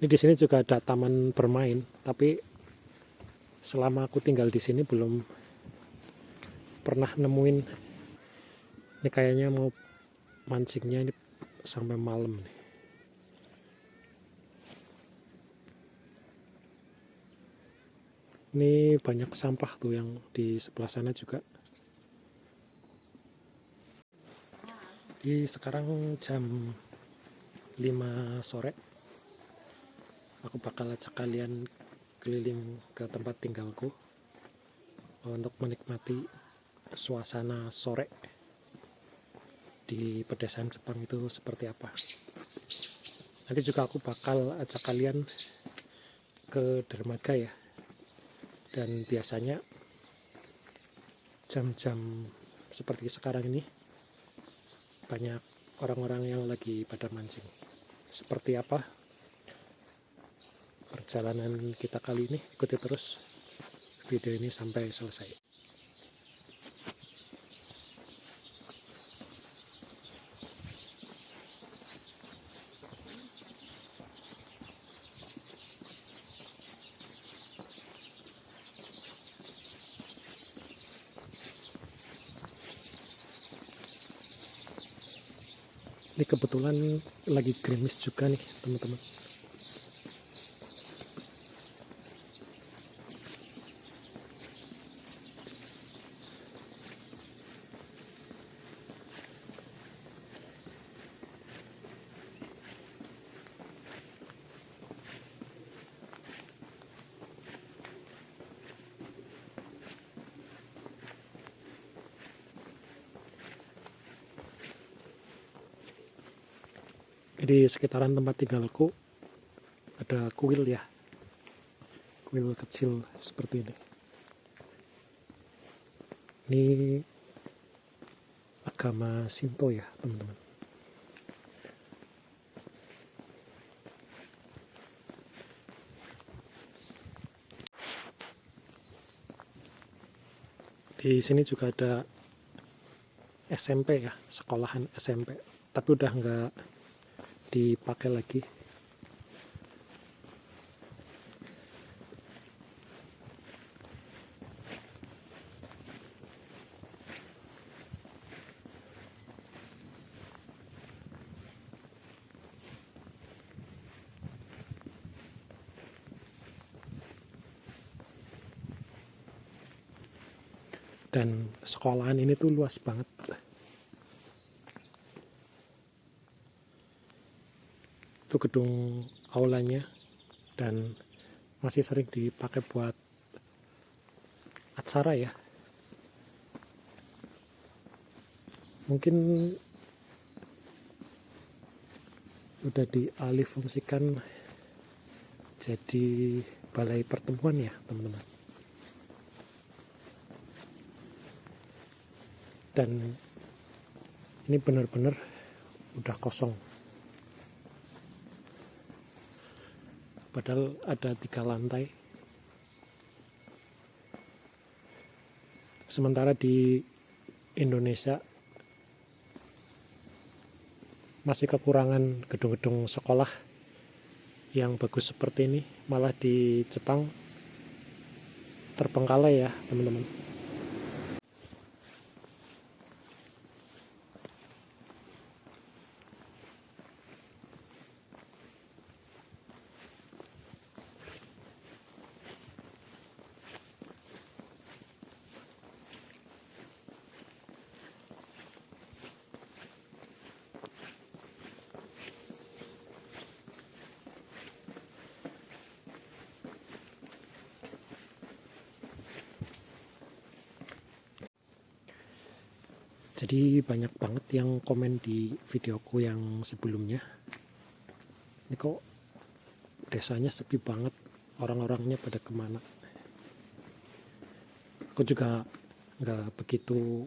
Ini di sini juga ada taman bermain, tapi selama aku tinggal di sini belum pernah nemuin. Ini kayaknya mau mancingnya ini sampai malam nih. Ini banyak sampah tuh yang di sebelah sana juga. Di sekarang jam 5 sore. Aku bakal ajak kalian keliling ke tempat tinggalku untuk menikmati suasana sore di pedesaan Jepang itu seperti apa. Nanti juga aku bakal ajak kalian ke dermaga ya. Dan biasanya jam-jam seperti sekarang ini banyak orang-orang yang lagi pada mancing. Seperti apa perjalanan kita kali ini? Ikuti terus video ini sampai selesai. Ini kebetulan lagi gerimis juga nih teman-teman. Di sekitaran tempat tinggalku ada kuil ya, kuil kecil seperti ini. Ini agama Shinto ya teman-teman. Di sini juga ada SMP ya, sekolahan SMP, tapi udah nggak dipakai lagi. Dan sekolahan ini tuh luas banget. Itu gedung aulanya dan masih sering dipakai buat acara ya. Mungkin udah dialih fungsikan jadi balai pertemuan ya teman-teman. Dan ini benar-benar udah kosong. Padahal ada 3 lantai. Sementara di Indonesia masih kekurangan gedung-gedung sekolah yang bagus seperti ini. Malah di Jepang terbengkalai ya teman-teman. Jadi banyak banget yang komen di videoku yang sebelumnya. Ini kok desanya sepi banget, orang-orangnya pada kemana. Aku juga nggak begitu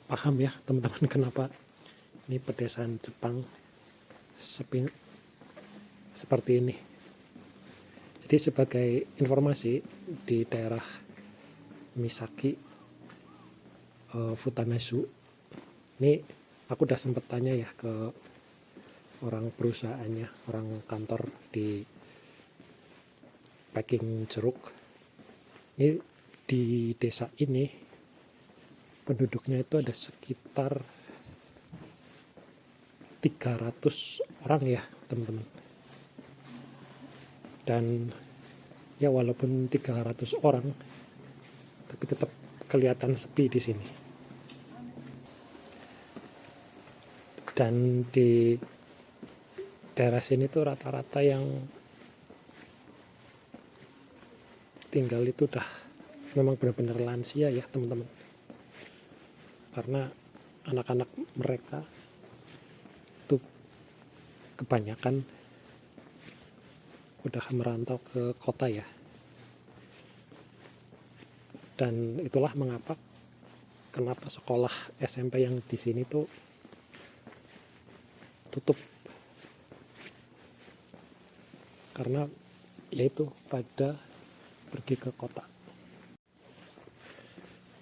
paham ya teman-teman kenapa ini pedesaan Jepang sepi seperti ini. Jadi sebagai informasi, di daerah Misaki Futanasu ini aku udah sempet tanya ya ke orang perusahaannya, orang kantor di packing jeruk. Ini di desa ini penduduknya itu ada sekitar 300 orang ya teman-teman. Dan ya walaupun 300 orang tapi tetap kelihatan sepi di sini. Dan di daerah sini tuh rata-rata yang tinggal itu udah memang benar-benar lansia ya teman-teman, karena anak-anak mereka itu kebanyakan udah merantau ke kota ya. Dan itulah mengapa kenapa sekolah SMP yang di sini tuh tutup, karena yaitu pada pergi ke kota.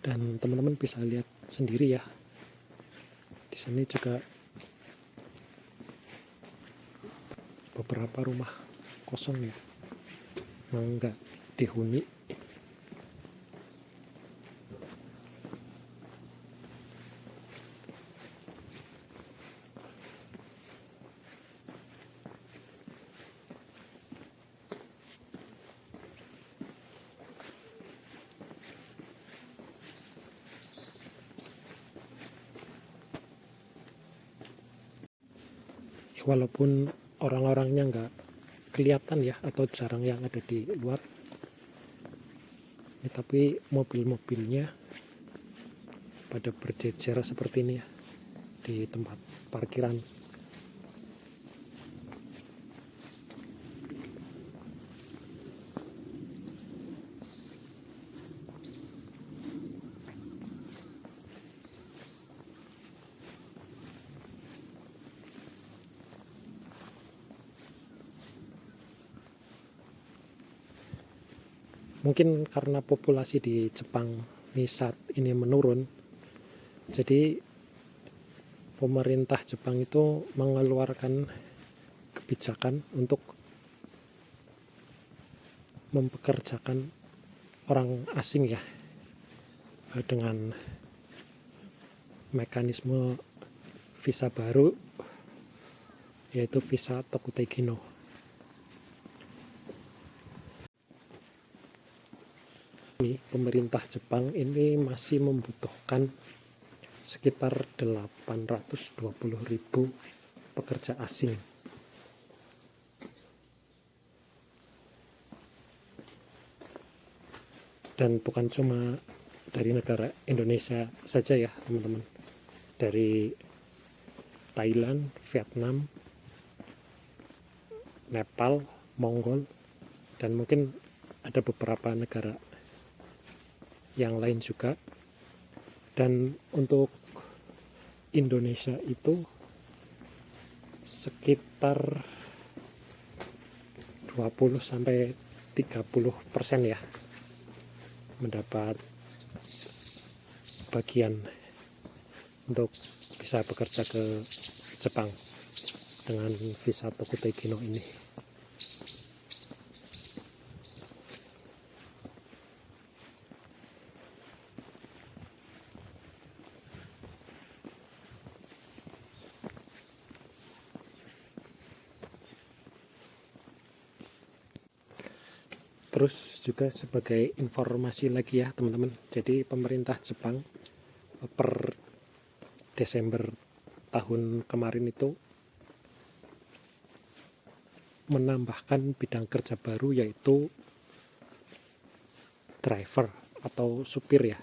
Dan teman-teman bisa lihat sendiri ya, di sini juga beberapa rumah kosong ya, yang enggak dihuni. Walaupun orang-orangnya nggak kelihatan ya, atau jarang yang ada di luar, ya, tapi mobil-mobilnya pada berjejer seperti ini ya di tempat parkiran. Mungkin karena populasi di Jepang ini saat ini menurun, jadi pemerintah Jepang itu mengeluarkan kebijakan untuk mempekerjakan orang asing ya, dengan mekanisme visa baru, yaitu visa Tokutegino. Pemerintah Jepang ini masih membutuhkan sekitar 820.000 pekerja asing. Dan bukan cuma dari negara Indonesia saja ya teman-teman, dari Thailand, Vietnam, Nepal, Mongol, dan mungkin ada beberapa negara yang lain juga. Dan untuk Indonesia itu sekitar 20-30% ya mendapat bagian untuk bisa bekerja ke Jepang dengan visa Tokutegino ini. Terus juga sebagai informasi lagi ya teman-teman, jadi pemerintah Jepang per Desember tahun kemarin itu menambahkan bidang kerja baru, yaitu driver atau supir ya.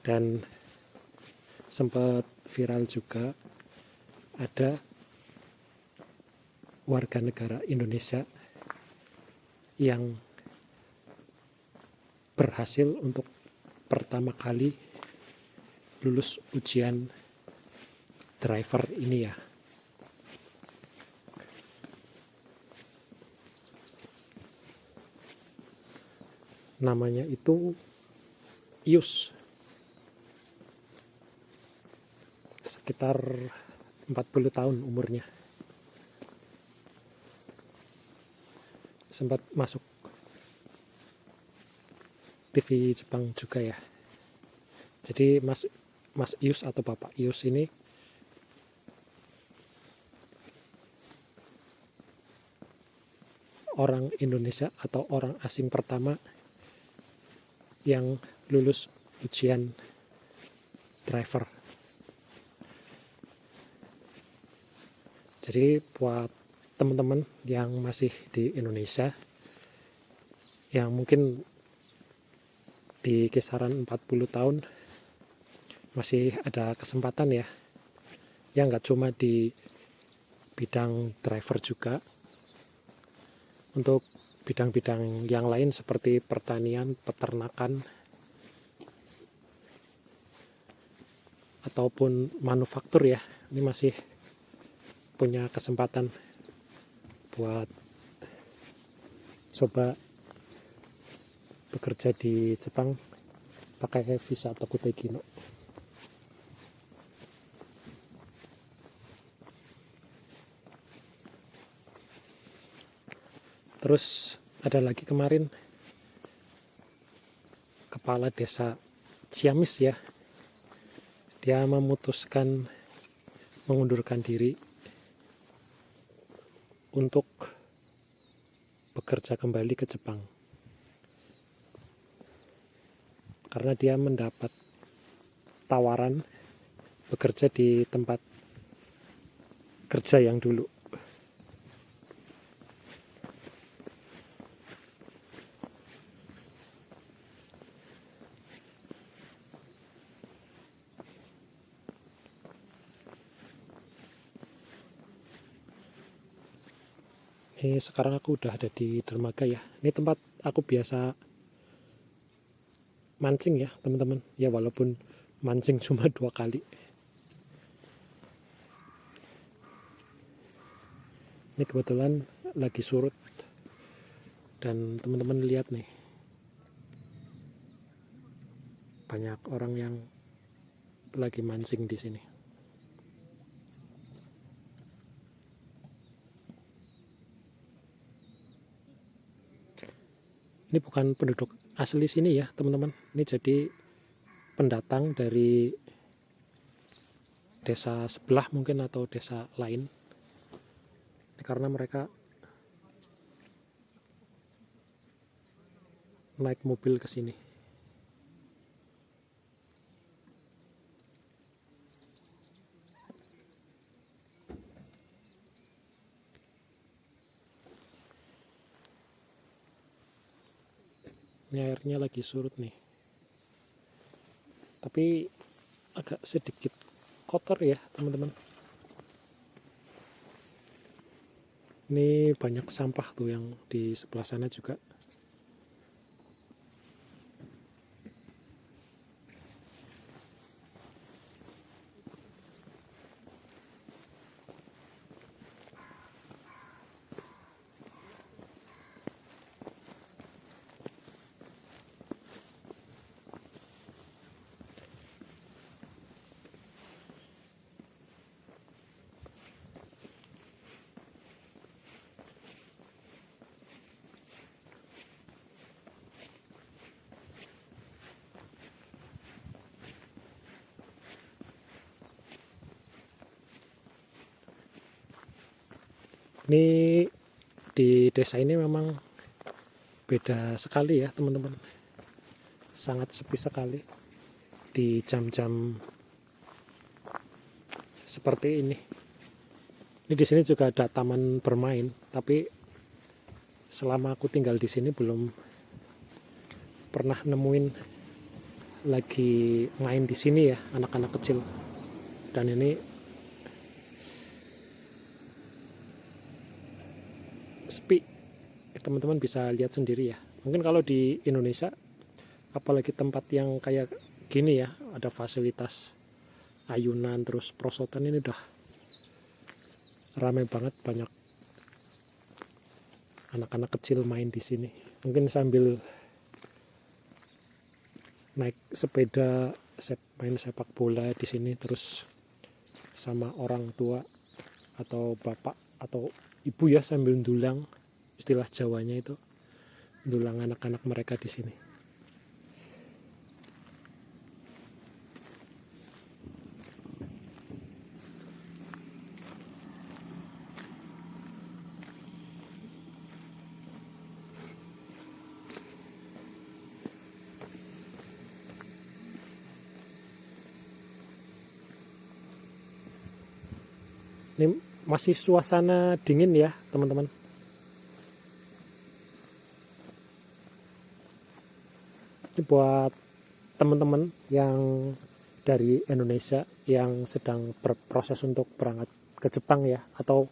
Dan sempat viral juga, ada warga negara Indonesia yang berhasil untuk pertama kali lulus ujian driver ini ya. Namanya itu Yus, sekitar 40 tahun umurnya. sempat masuk TV Jepang juga ya. Jadi Mas Ius atau Bapak Ius ini orang Indonesia atau orang asing pertama yang lulus ujian driver. Jadi buat teman-teman yang masih di Indonesia yang mungkin di kisaran 40 tahun masih ada kesempatan ya. Ya nggak cuma di bidang driver juga, untuk bidang-bidang yang lain seperti pertanian, peternakan, ataupun manufaktur ya, ini masih punya kesempatan buat coba bekerja di Jepang pakai visa Tokuteki no. Terus ada lagi kemarin kepala desa Ciamis ya, dia memutuskan mengundurkan diri untuk bekerja kembali ke Jepang karena dia mendapat tawaran bekerja di tempat kerja yang dulu. Ini sekarang aku udah ada di dermaga ya. Ini tempat aku biasa mancing ya teman-teman. Ya walaupun mancing cuma 2 kali. Ini kebetulan lagi surut. Dan teman-teman lihat nih. Banyak orang yang lagi mancing di sini. Ini bukan penduduk asli sini ya teman-teman. Ini jadi pendatang dari desa sebelah mungkin atau desa lain. Ini karena mereka naik mobil ke sini. Ini airnya lagi surut nih. Tapi agak sedikit kotor ya teman-teman. Ini banyak sampah tuh yang di sebelah sana juga. Ini di desa ini memang beda sekali ya teman-teman. Sangat sepi sekali di jam-jam seperti ini. Ini di sini juga ada taman bermain, tapi selama aku tinggal di sini belum pernah nemuin lagi main di sini ya anak-anak kecil. Dan ini sepi, teman-teman bisa lihat sendiri ya. Mungkin kalau di Indonesia apalagi tempat yang kayak gini ya, ada fasilitas ayunan terus prosotan, ini udah ramai banget, banyak anak-anak kecil main di sini. Mungkin sambil naik sepeda, main sepak bola di sini, terus sama orang tua atau bapak atau ibu ya sambil dulang istilah Jawanya itu, mendulang anak-anak mereka di sini. Ini masih suasana dingin ya teman-teman. Ini buat teman-teman yang dari Indonesia yang sedang berproses untuk berangkat ke Jepang ya, atau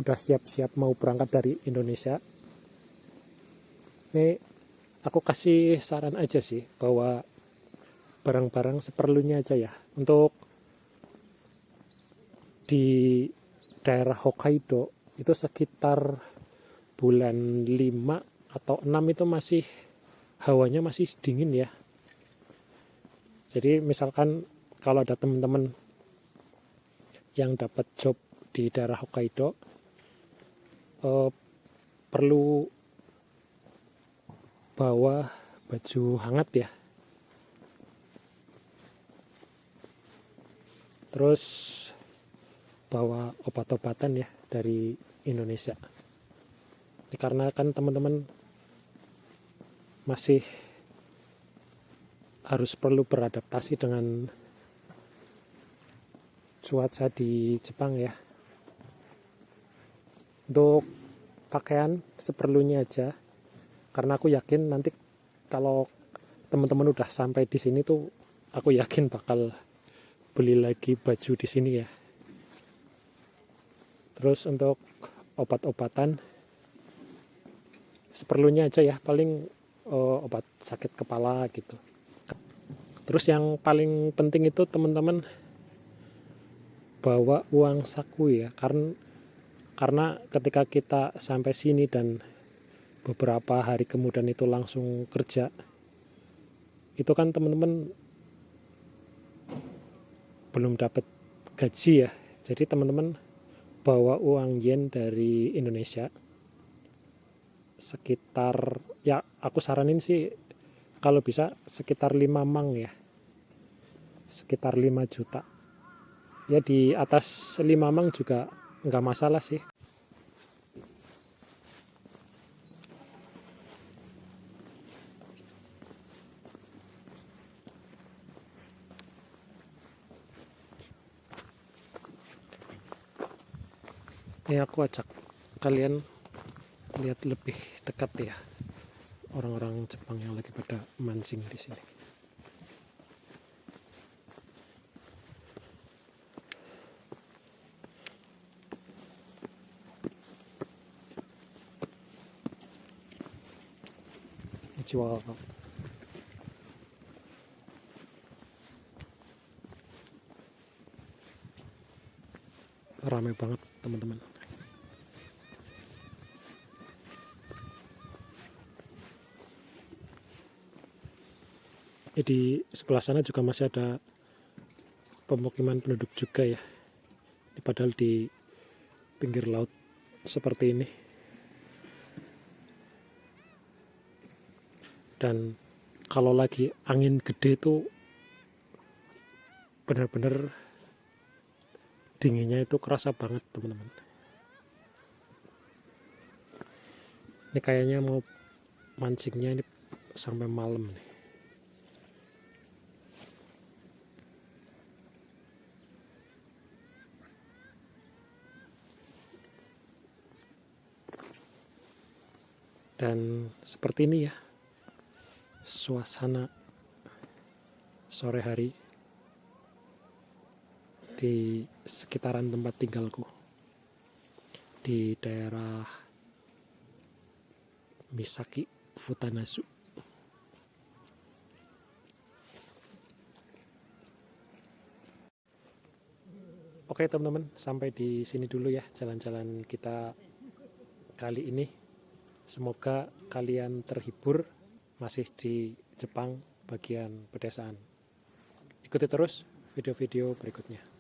udah siap-siap mau berangkat dari Indonesia. Ini aku kasih saran aja sih, bahwa barang-barang seperlunya aja ya. Untuk di daerah Hokkaido itu sekitar bulan 5 atau 6 itu masih hawanya masih dingin ya. Jadi misalkan kalau ada teman-teman yang dapat job di daerah Hokkaido, perlu bawa baju hangat ya. Terus bawa obat-obatan ya dari Indonesia. Ini karena kan teman-teman masih harus perlu beradaptasi dengan cuaca di Jepang ya. Untuk pakaian seperlunya aja, karena aku yakin nanti kalau teman-teman udah sampai di sini tuh, aku yakin bakal beli lagi baju di sini ya. Terus untuk obat-obatan seperlunya aja ya, paling obat sakit kepala gitu. Terus yang paling penting itu teman-teman bawa uang saku ya, karena ketika kita sampai sini dan beberapa hari kemudian itu langsung kerja, itu kan teman-teman belum dapat gaji ya. Jadi teman-teman bawa uang yen dari Indonesia sekitar, ya aku saranin sih kalau bisa sekitar 5 mang ya, sekitar 5 juta ya. Di atas 5 mang juga nggak masalah sih. Ini aku ajak kalian lihat lebih dekat ya orang-orang Jepang yang lagi pada mancing di sini. Jual ramai banget teman-teman. Di sebelah sana juga masih ada pemukiman penduduk juga ya, padahal di pinggir laut seperti ini. Dan kalau lagi angin gede tuh benar-benar dinginnya itu kerasa banget teman-teman. Ini kayaknya mau mancingnya ini sampai malam nih. Dan seperti ini ya suasana sore hari di sekitaran tempat tinggalku di daerah Misaki Futanasu. Oke teman-teman, sampai di sini dulu ya jalan-jalan kita kali ini. Semoga kalian terhibur masih di Jepang bagian pedesaan. Ikuti terus video-video berikutnya.